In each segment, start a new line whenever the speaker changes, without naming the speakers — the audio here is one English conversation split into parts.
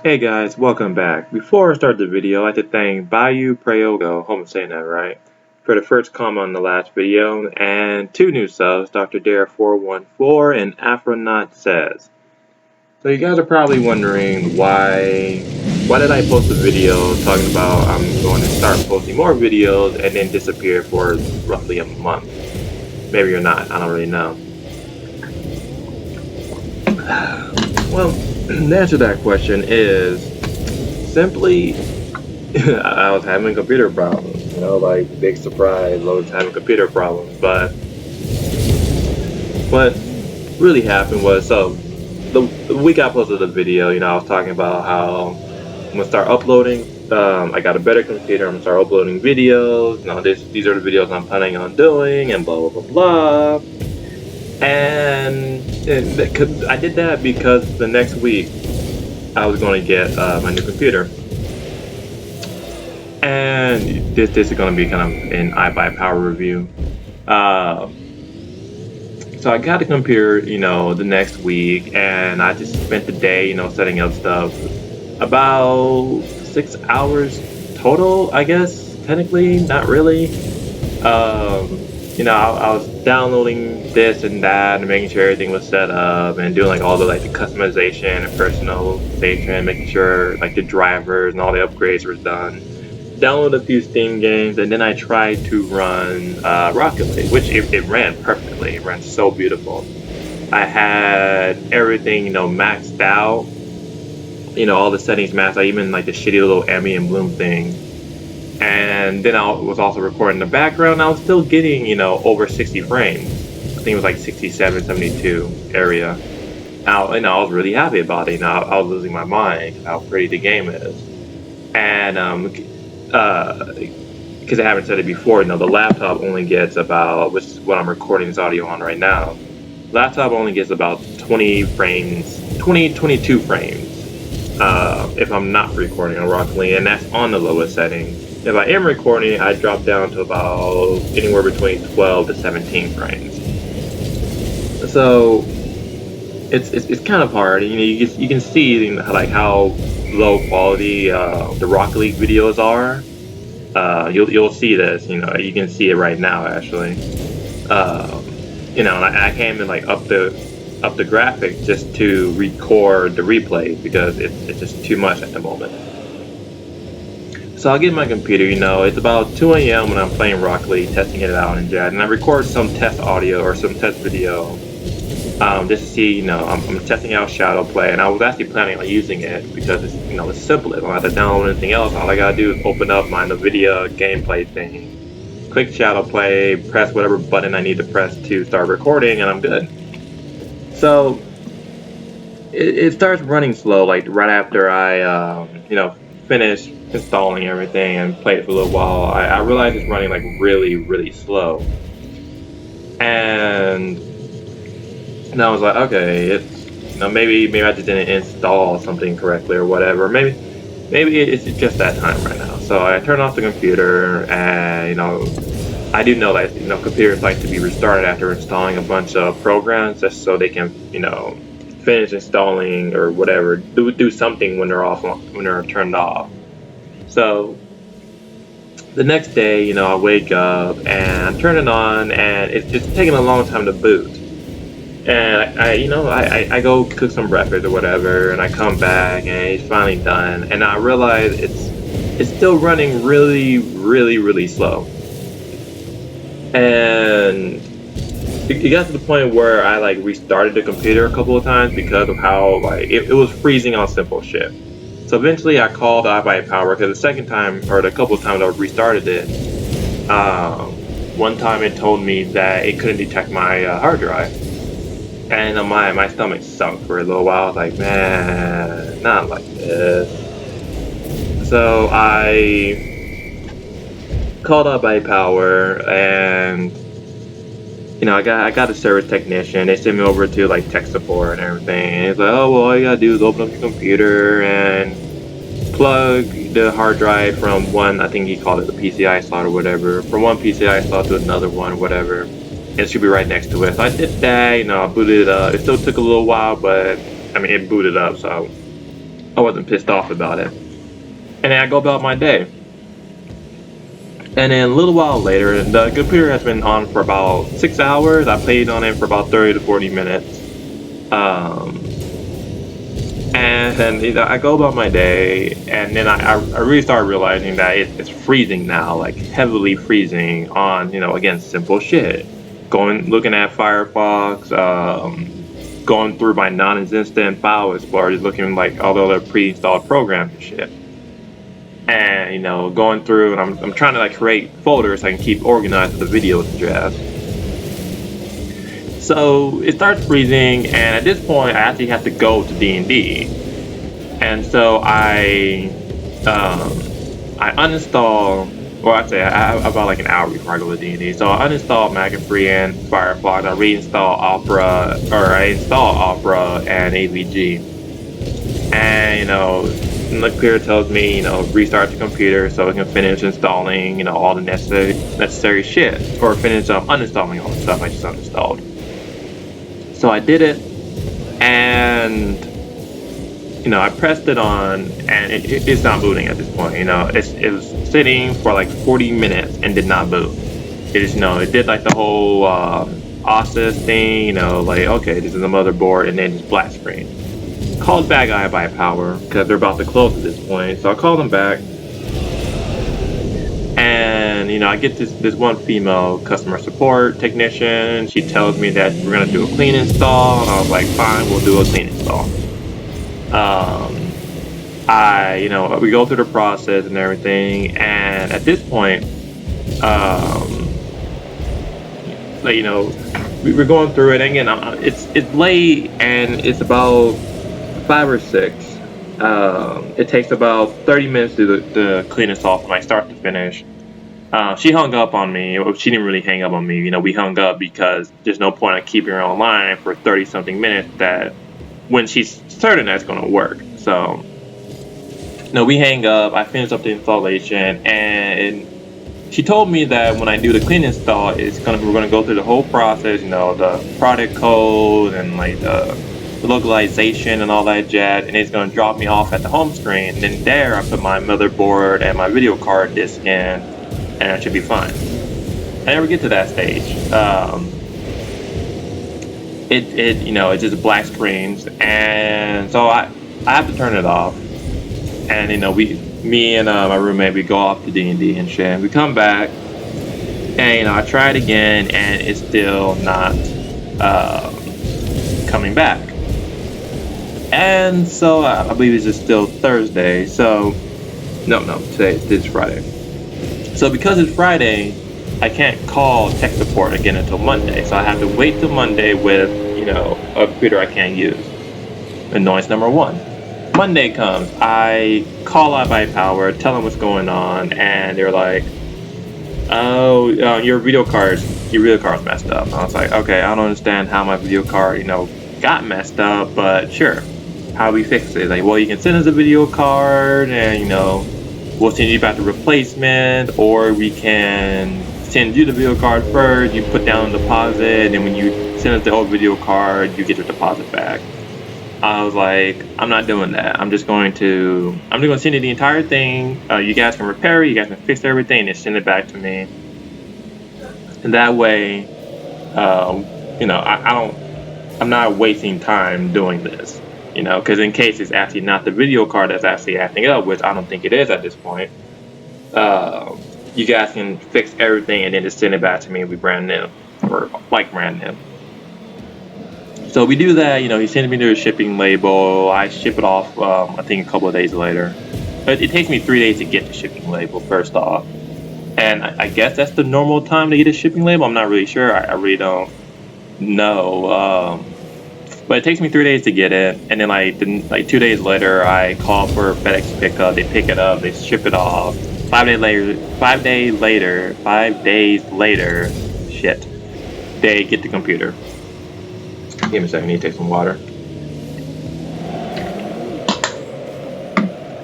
Hey guys, welcome back. Before I start the video, I'd like to thank ibuytrash, hope I'm saying that right, for the first comment on the last video, and two new subs, Dr. Dare414 and Afronaut Says. So you guys are probably wondering why did I post a video talking about I'm going to start posting more videos and then disappear for roughly a month. Maybe you're not, I don't really know. Well, the answer to that question is simply I was having computer problems. Like big surprise, loads having computer problems. But what really happened was, the week I posted the video, I was talking about how I'm gonna start uploading. I got a better computer. I'm gonna start uploading videos. These are the videos I'm planning on doing, and blah blah blah blah. And I did that because the next week I was going to get my new computer. And this is going to be kind of an ibuypower review. So I got a computer, the next week, and I just spent the day, setting up stuff. About 6 hours total, I guess, technically, not really. I was downloading this and that and making sure everything was set up and doing all the the customization and personalization, making sure the drivers and all the upgrades were done. Downloaded a few Steam games, and then I tried to run Rocket League, which it ran perfectly. It ran so beautiful. I had everything maxed out. All the settings maxed out, even the shitty little Emmy and Bloom thing. And then I was also recording in the background. I was still getting, over 60 frames. I think it was 67, 72 area. I was really happy about it. I was losing my mind how pretty the game is. And because I haven't said it before, the laptop only gets about, which is what I'm recording this audio on right now. Laptop only gets about 20 frames, 22 frames. If I'm not recording on Rocket League, and that's on the lowest setting. If I am recording, I drop down to about anywhere between 12 to 17 frames. So it's kind of hard. You can see how low quality the Rocket League videos are. You'll see this. You can see it right now actually. And I came in up the graphics just to record the replay because it's just too much at the moment. So I'll get my computer, it's about 2 a.m. when I'm playing Rocket League, testing it out and and I record some test audio or some test video, just to see, I'm testing out Shadow Play, and I was actually planning on using it because it's, it's simple. I don't have to download anything else. All I gotta do is open up my NVIDIA gameplay thing, click Shadow Play, press whatever button I need to press to start recording, and I'm good. So it starts running slow, right after I, finish installing everything and played it for a little while. I realized it's running really, really slow. And I was like, okay, it's maybe I just didn't install something correctly or whatever. Maybe it's just that time right now. So I turned off the computer, and I do know that computers like to be restarted after installing a bunch of programs just so they can finish installing or whatever, do something when they're turned off. So the next day, I wake up and turn it on, and it's taking a long time to boot. And I go cook some breakfast or whatever, and I come back and it's finally done, and I realize it's still running really, really, really slow. And it got to the point where I restarted the computer a couple of times because of how it was freezing on simple shit. So eventually I called ibuypower because the second time, or the couple of times I restarted it, one time it told me that it couldn't detect my hard drive. And my stomach sunk for a little while. I was like, man, not like this. So I called ibuypower, and I got a service technician. They sent me over to tech support and everything. And it's like, oh well, all you gotta do is open up your computer and plug the hard drive from one, I think he called it the PCI slot or whatever, from one PCI slot to another one, whatever. And it should be right next to it. So I did that. I booted it up. It still took a little while, but I mean, it booted up. So I wasn't pissed off about it. And then I go about my day. And then a little while later, the computer has been on for about 6 hours. I played on it for about 30 to 40 minutes. Um, and I go about my day, and then I really started realizing that it's freezing now, like heavily freezing on, again, simple shit. Looking at Firefox, going through my non-existent file explorer, just looking like all the other pre-installed programs and shit. And going through, and I'm trying to like create folders so I can keep organized with the videos and jazz. So it starts freezing, and at this point I actually have to go to D&D. And so I uninstall, well, I'd say I about like an hour before I go to D&D. So I uninstall McAfee and Firefox. I reinstall Opera, or I install Opera and AVG. And the computer tells me, restart the computer so it can finish installing, all the necessary shit, or finish uninstalling all the stuff I just uninstalled. So I did it, and I pressed it on, and it's not booting at this point. It was sitting for like 40 minutes and did not boot. It just, it did like the whole OSIS thing, like, okay, this is the motherboard, and then just black screen. Called back ibuypower because they're about to close at this point, so I called them back, and I get this one female customer support technician. She tells me that we're gonna do a clean install, and I was like, fine, we'll do a clean install. We go through the process and everything, and at this point, we're going through it, and again, it's late, and it's about 5 or 6. It takes about 30 minutes to do the clean install from like start to finish. She hung up on me. She didn't really hang up on me. We hung up because there's no point in keeping her online for 30 something minutes that when she's certain that's going to work. So, we hang up. I finish up the installation, and she told me that when I do the clean install, we're going to go through the whole process, the product code and like the localization and all that jazz, and it's going to drop me off at the home screen. And then there, I put my motherboard and my video card disc in, and it should be fine. I never get to that stage. It just black screens, and so I have to turn it off. And me and my roommate, we go off to D&D and shit. We come back, and I try it again, and it's still not coming back. And so I believe it's still Thursday. So no, this is Friday. So because it's Friday, I can't call tech support again until Monday. So I have to wait till Monday with a computer I can't use. Annoyance number 1. Monday comes, I call ibuypower, tell them what's going on, and they're like, "Oh, your video card's messed up." And I was like, "Okay, I don't understand how my video card, got messed up, but sure. How do we fix it?" Like, well, you can send us a video card, and we'll send you back the replacement, or we can send you the video card first. You put down a deposit, and when you send us the old video card, you get your deposit back. I was like, I'm not doing that. I'm just going to send you the entire thing. You guys can repair it. You guys can fix everything and send it back to me. And that way, I'm not wasting time doing this. Because in case it's actually not the video card that's actually acting up, which I don't think it is at this point, you guys can fix everything and then just send it back to me and be brand new, or like brand new. So we do that. He sends me the shipping label. I ship it off, I think a couple of days later. But it takes me 3 days to get the shipping label, first off. And I guess that's the normal time to get a shipping label. I'm not really sure. I really don't know. But it takes me 3 days to get it. And then like 2 days later, I call for FedEx pickup. They pick it up. They ship it off. 5 days later, shit, they get the computer. Give me a second, I need to take some water.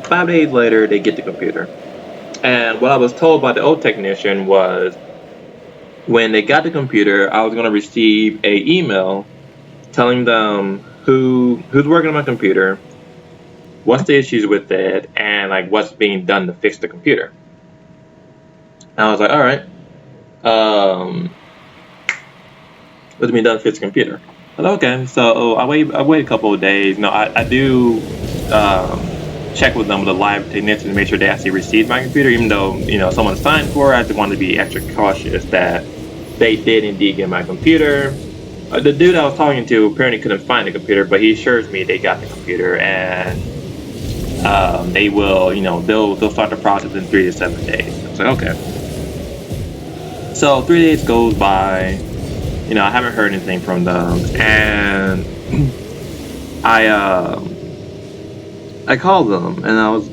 5 days later, they get the computer. And what I was told by the old technician was, when they got the computer, I was going to receive a email telling them who's working on my computer, what's the issues with it, and like what's being done to fix the computer. And I was like, all right, what's being done to fix the computer? I was like, okay, so I wait a couple of days. No, I do check with them with the live technician to make sure they actually received my computer, even though someone signed for it. I just wanted to be extra cautious that they did indeed get my computer. The dude I was talking to apparently couldn't find the computer, but he assures me they got the computer, and they will, they'll start the process in 3 to 7 days. I was like, okay. So 3 days goes by, I haven't heard anything from them, and I called them, and I was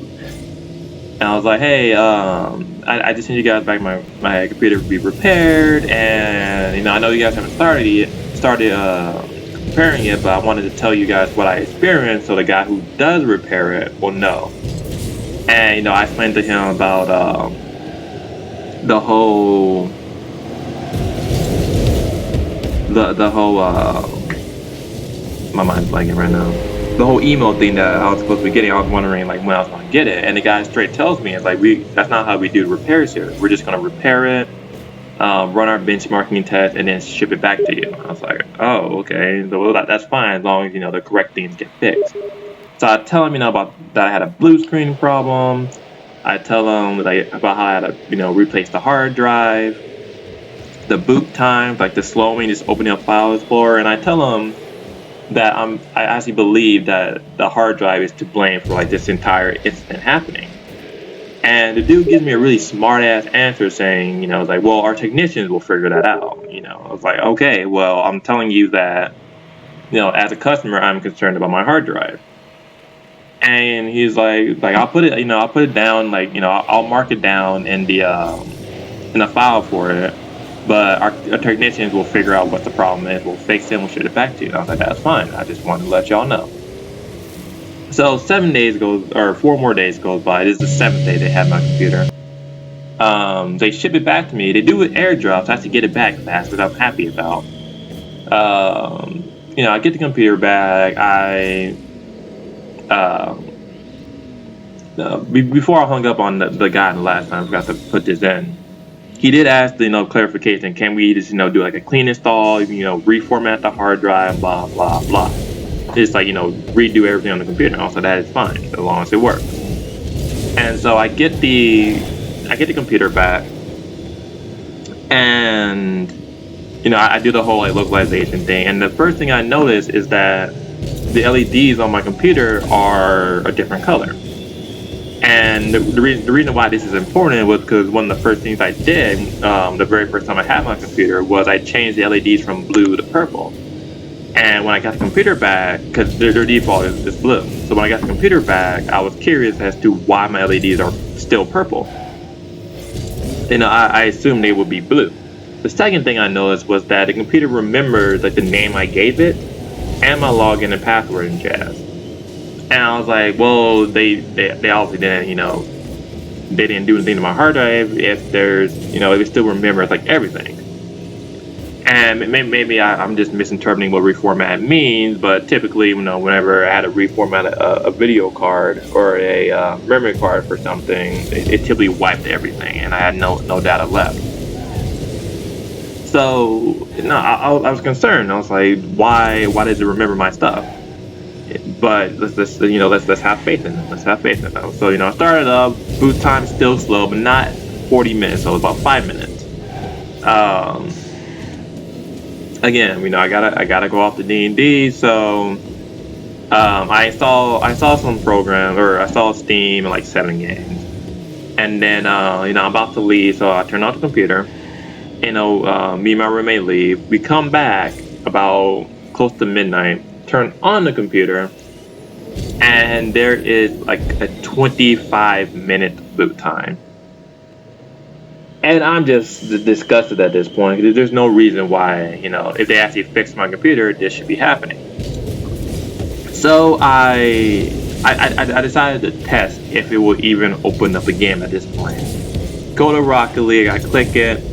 like, hey, I just need you guys back my computer to be repaired, and I know you guys haven't started repairing it, but I wanted to tell you guys what I experienced so the guy who does repair it will know. And I explained to him about the whole my mind's blanking right now. The whole email thing that I was supposed to be getting. I was wondering like when I was going to get it, and the guy straight tells me it's like that's not how we do repairs here. We're just going to repair it, run our benchmarking test, and then ship it back to you. I was like, oh, okay, so that's fine as long as the correct things get fixed. So I tell him about that I had a blue screen problem. I tell him about how I had to replace the hard drive, the boot time, like the slowing, just opening up File Explorer, and I tell him that I actually believe that the hard drive is to blame for like this entire incident happening. And the dude gives me a really smart ass answer saying, it's like, well, our technicians will figure that out. I was like, okay, well, I'm telling you that, as a customer, I'm concerned about my hard drive. And he's like I'll put it down, I'll mark it down in the file for it. But our technicians will figure out what the problem is. We'll fix it and we'll ship it back to you. And I was like, that's fine. I just wanted to let y'all know. So 4 more days goes by. This is the 7th day they have my computer. They ship it back to me. They do it airdrop, so I have to get it back fast, which I'm happy about. I get the computer back. Before I hung up on the guy the last time, I forgot to put this in. He did ask clarification. Can we just do like a clean install? Reformat the hard drive. Blah blah blah. Just redo everything on the computer. Also, that is fine as long as it works. And so I get the computer back, and I do the whole localization thing. And the first thing I notice is that the LEDs on my computer are a different color. And the reason why this is important was because one of the first things I did, the very first time I had my computer, was I changed the LEDs from blue to purple. And when I got the computer back, because their default is blue, so when I got the computer back, I was curious as to why my LEDs are still purple. I assumed they would be blue. The second thing I noticed was that the computer remembers the name I gave it and my login and password and jazz. And I was like, well, they obviously didn't, they didn't do anything to my hard drive if there's, if it still remembers everything. And maybe I'm just misinterpreting what reformat means, but typically, whenever I had to reformat a video card or a memory card for something, it typically wiped everything, and I had no data left. So, I was concerned. I was like, why does it remember my stuff? But let's have faith in it. Let's have faith in it. So I started up. Boot time is still slow, but not 40 minutes. So it was about 5 minutes. Again, I gotta go off the D&D. So I installed some programs, or I installed Steam and 7 games. And then I'm about to leave, so I turn on the computer. Me and my roommate leave. We come back about close to midnight. Turn on the computer, and there is a 25-minute boot time. And I'm just disgusted at this point because there's no reason why, if they actually fixed my computer, this should be happening. So I decided to test if it will even open up the game at this point. Go to Rocket League, I click it,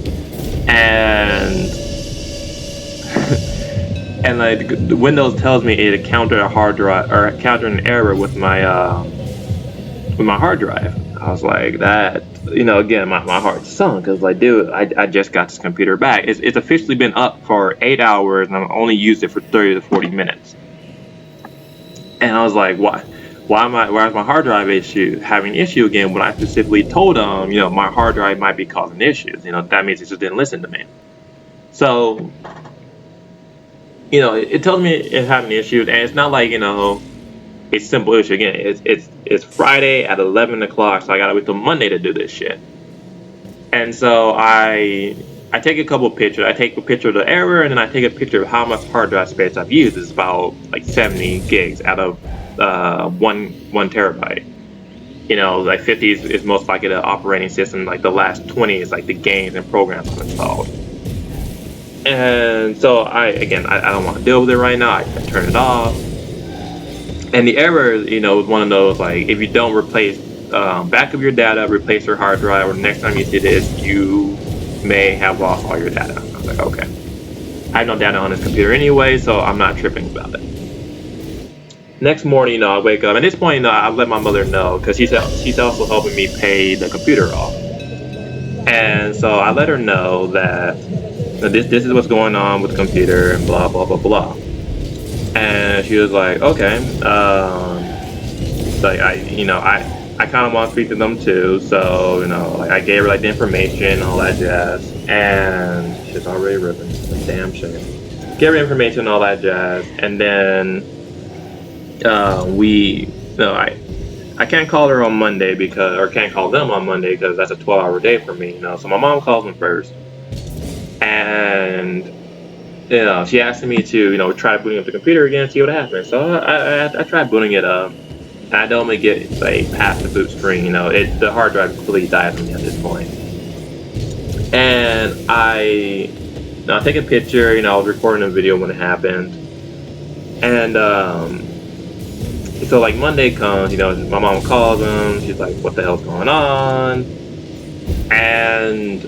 and and like the Windows tells me it encountered a hard drive or encountered an error with my hard drive. I was like, that, again, my heart sunk. I was like, dude, I just got this computer back. It's officially been up for 8 hours, and I've only used it for 30 to 40 minutes. And I was like, why is my hard drive having issue again when I specifically told them, my hard drive might be causing issues. That means it just didn't listen to me. So, it tells me it's having issues, and it's not like, a simple issue. Again, it's Friday at 11 o'clock, so I gotta wait till Monday to do this shit. And so I take a couple pictures. I take a picture of the error, and then I take a picture of how much hard drive space I've used. It's about like 70 gigs out of one terabyte. Like 50 is most likely the operating system. Like the last 20 is like the games and programs I've installed. And so I don't want to deal with it right now. I turn it off. And the error, is one of those, like, if you don't replace back of your data, replace your hard drive, or the next time you see this, you may have lost all your data. I was like, okay. I have no data on this computer anyway, so I'm not tripping about it. Next morning, I wake up. At this point, I let my mother know, because she's also helping me pay the computer off. And so I let her know that this is what's going on with the computer, and blah, blah, blah, blah. And she was like, okay, like I kind of want to speak to them too, so like I gave her like the information and all that jazz, and she's already ripping, damn shame. Gave her information and all that jazz, and then I can't call her on Monday can't call them on Monday because that's a 12-hour day for me, So my mom calls them first, and she asked me to, try booting up the computer again, see what happens. So I tried booting it up, and I don't only get like past the boot screen. The hard drive completely died on me at this point. And I take a picture. I was recording a video when it happened, and so like Monday comes. My mom calls them. She's like, "What the hell's going on?" And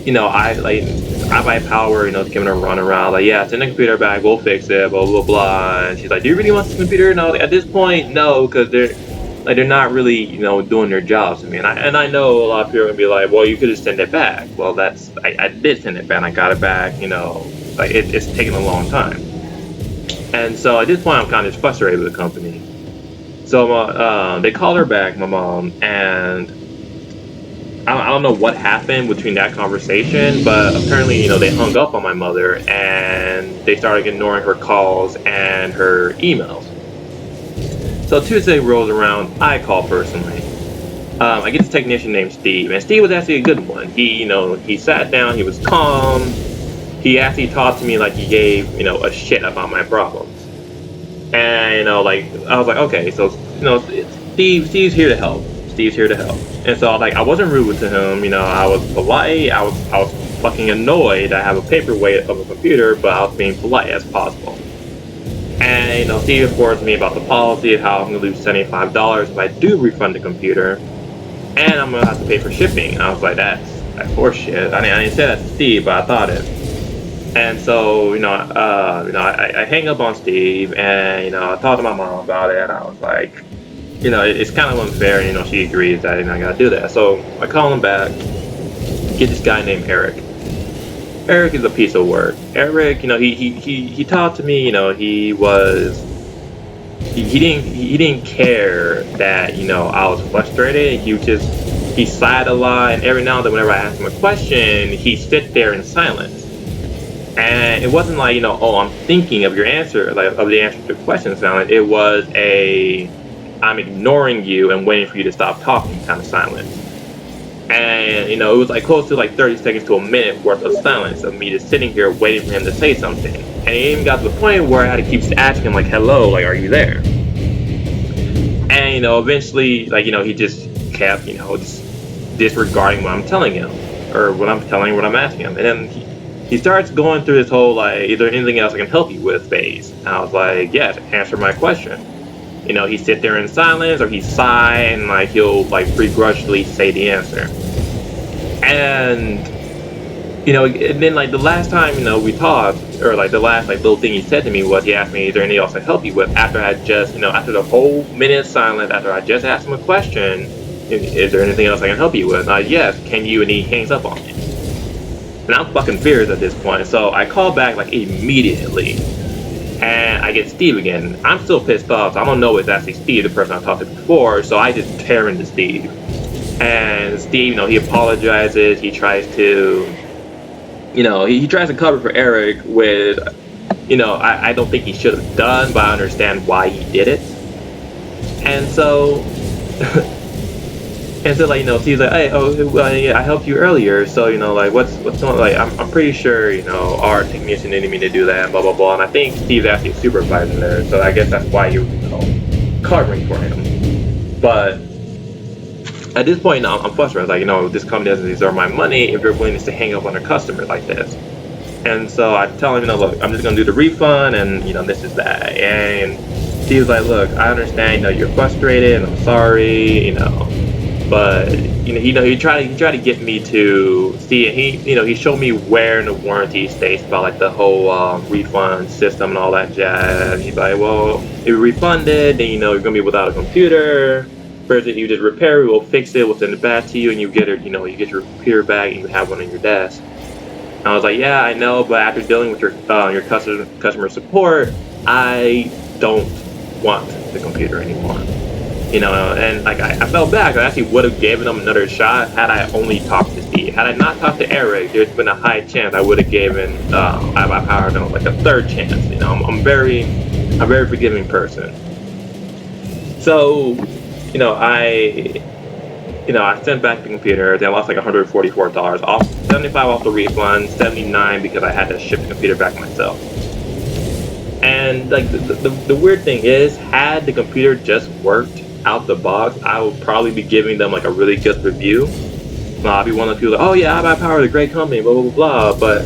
ibuypower, giving her a run around, like, yeah, send the computer back, we'll fix it, blah, blah, blah. And she's like, do you really want this computer? No, at this point, no, because they're not really, doing their jobs to me. And I know a lot of people are going to be like, well, you could just send it back. Well, I did send it back, and I got it back, like, it's taken a long time. And so at this point, I'm kind of frustrated with the company. So they called her back, my mom, and I don't know what happened between that conversation, but apparently, they hung up on my mother and they started ignoring her calls and her emails. So Tuesday rolls around, I call personally. I get this technician named Steve, and Steve was actually a good one. He sat down, he was calm. He actually talked to me like he gave, a shit about my problems. And, like, I was like, okay, so, Steve's here to help. Steve's here to help. And so, like, I wasn't rude to him, I was polite, I was fucking annoyed. I have a paperweight of a computer, but I was being polite as possible. And, Steve informed me about the policy of how I'm going to lose $75 if I do refund the computer, and I'm going to have to pay for shipping. I was like, that's horseshit. I didn't say that to Steve, but I thought it. And so, I hang up on Steve, and, I talked to my mom about it, and I was like, it's kind of unfair, she agrees that, I gotta do that. So I call him back, get this guy named Eric. Eric is a piece of work. Eric, he talked to me, he didn't care that, I was frustrated. He sighed a lot, and every now and then whenever I asked him a question, he'd sit there in silence. And it wasn't like, I'm thinking of your answer, like of the answer to the question silent. It was I'm ignoring you and waiting for you to stop talking kind of silence. And, it was like close to like 30 seconds to a minute worth of silence of me just sitting here waiting for him to say something. And it even got to the point where I had to keep asking him, like, hello, like, are you there? And, eventually, like, he just kept, just disregarding what I'm telling him, or what I'm asking him. And then he starts going through this whole, like, is there anything else I can help you with phase? And I was like, yes, answer my question. He sit there in silence, or he sigh, and like he'll like begrudgingly say the answer. And and then like the last time we talked, or like the last like little thing he said to me was, he asked me, is there anything else I can help you with, after I just, after the whole minute of silence, after I just asked him a question, is there anything else I can help you with? Yes, can you? And he hangs up on me. And I'm fucking furious at this point, so I call back like immediately, and I get Steve again. I'm still pissed off, so I don't know if that's Steve, the person I talked to before, so I just tear into Steve. And Steve, he apologizes, he tries to, he tries to cover for Eric with, I don't think he should have done, but I understand why he did it. And so, like, Steve's like, hey, well, yeah, I helped you earlier, so, like, what's going on? Like, I'm pretty sure, our technician didn't mean to do that, and blah, blah, blah. And I think Steve's actually a supervisor there, so I guess that's why he was, covering for him. But at this point, I'm frustrated. I was like, this company doesn't deserve my money if they're willing to hang up on their customers like this. And so I tell him, look, I'm just going to do the refund, and, this is that. And he was like, look, I understand, you're frustrated, and I'm sorry, but, he tried to get me to see, and he showed me where in the warranty states about, like, the whole refund system and all that jazz. He's like, well, if you refund it, then, you're going to be without a computer. First, if you just repair it, we'll fix it, we'll send it back to you, and you get it, you get your computer back, and you have one on your desk. And I was like, yeah, I know, but after dealing with your customer support, I don't want the computer anymore. And like I felt bad. I actually would have given them another shot had I only talked to Steve. Had I not talked to Eric, there's been a high chance I would have given ibuypower like a third chance. I'm a very forgiving person. So, I sent back the computer. Then I lost like $144 off, $75 off the refund, $79 because I had to ship the computer back myself. And like the weird thing is, had the computer just worked out the box, I would probably be giving them like a really good review. I'll be one of the people like, oh yeah, ibuypower is a great company, blah blah blah blah. But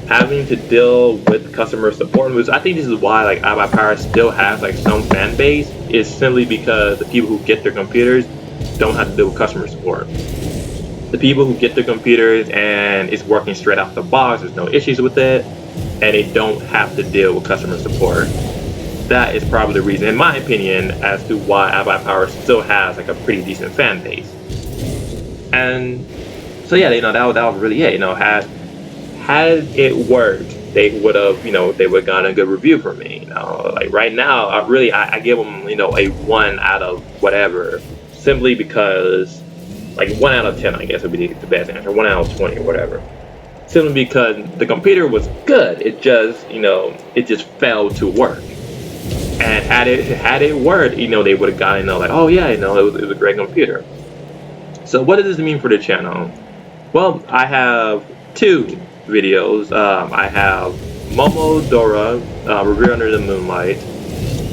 having to deal with customer support, which I think this is why like ibuypower still has like some fan base, is simply because the people who get their computers don't have to deal with customer support. The people who get their computers and it's working straight out the box, there's no issues with it, and they don't have to deal with customer support. That is probably the reason, in my opinion, as to why ibuypower still has like a pretty decent fan base. And so yeah, that was really it. Had it worked, they would have, they would have gotten a good review from me. Like right now, I give them, a 1 out of whatever, simply because, like 1 out of 10, I guess would be the best answer, 1 out of 20 or whatever. Simply because the computer was good, it just, it just failed to work. And had it worked, they would have gotten, like, oh yeah, it was a great computer. So what does this mean for the channel? Well, I have 2 videos. I have Momo Dora, Revere Under the Moonlight,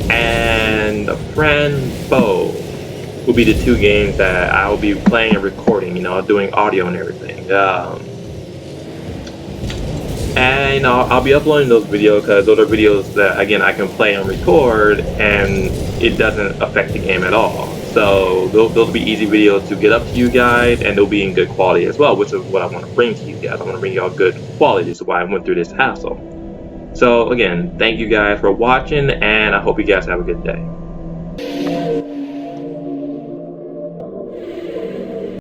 and a friend Bo will be the 2 games that I will be playing and recording, doing audio and everything. And I'll be uploading those videos because those are videos that, again, I can play and record, and it doesn't affect the game at all. So those will be easy videos to get up to you guys, and they'll be in good quality as well, which is what I want to bring to you guys. I want to bring y'all good quality. This is why I went through this hassle. So again, thank you guys for watching, and I hope you guys have a good day.